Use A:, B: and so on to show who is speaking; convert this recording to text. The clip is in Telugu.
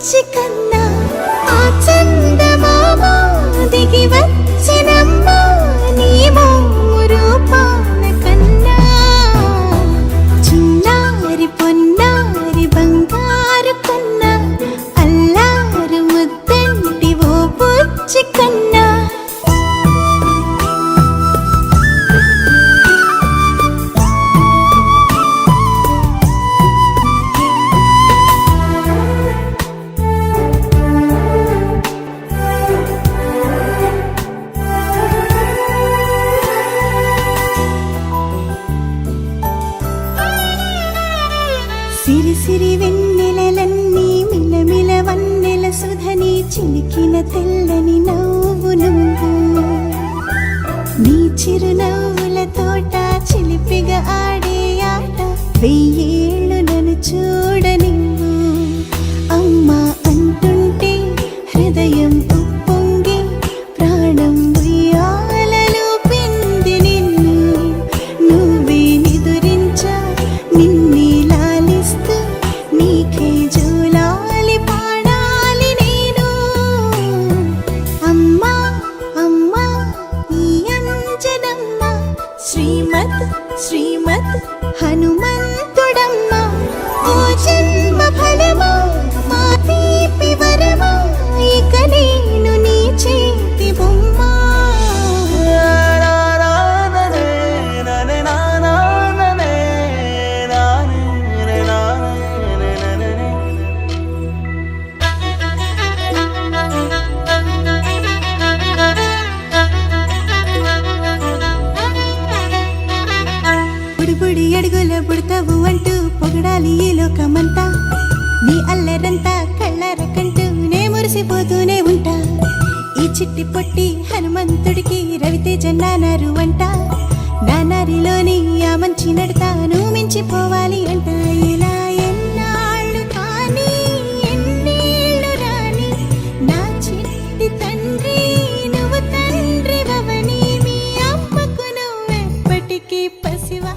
A: బుచ్చి కన్నా ఆ చందమామ దిగి వచ్చినమ్మ నీ మోము రూపాన కన్నా చిన్నారి పొన్నారి బంగారు కన్నా అల్లారు ముద్దంటి ఓ బుచ్చి కన్నా సిరి సిరి వెన్నెలలన్నీ మిలమిల వన్నెల సుధని చిలికిన తెల్లని నవ్వు నువ్వు నీ చిరునవ్వుల తోట చిలిపిగా ఆడే ఆట వెయ్యేళ్ళు నన్ను చూడ నువ్వు అమ్మా అంటుంటే హృదయం ఉప్పొంగి ప్రాణం ఉయ్యాలలో పిండి నిన్ను నువ్వే నిదురించా నిన్నే నీకే జూలాలి పాడాలి నేను అమ్మా అమ్మా ఈ అంజనమ్మ శ్రీమత్ శ్రీమత్ హనుమంతుడమ్మ ఓ జన్మ ఫలమా మా తీపి వరమా ఇక నేను నీ చేతి బొమ్మ బుడి అడుగుల బుడతావు అంటూ పొగడాలి ఈ లోకమంతా నీ అల్లరంతా కళ్ళరకంటూ నే మురిసిపోతూనే ఉంటా ఈ చిట్టి పొట్టి హనుమంతుడికి రవితేజ నానారు అంట నానారిలోని ఆ మంచి నడతాను మించిపోవాలి అంట ఇలా ఎన్నాళ్ళు కానీ ఎన్నేళ్ళు రాని నా చిట్టి తండ్రి నువ్వు తండ్రి వవని మీ అమ్మకు నువ్వెప్పటికీ పసివా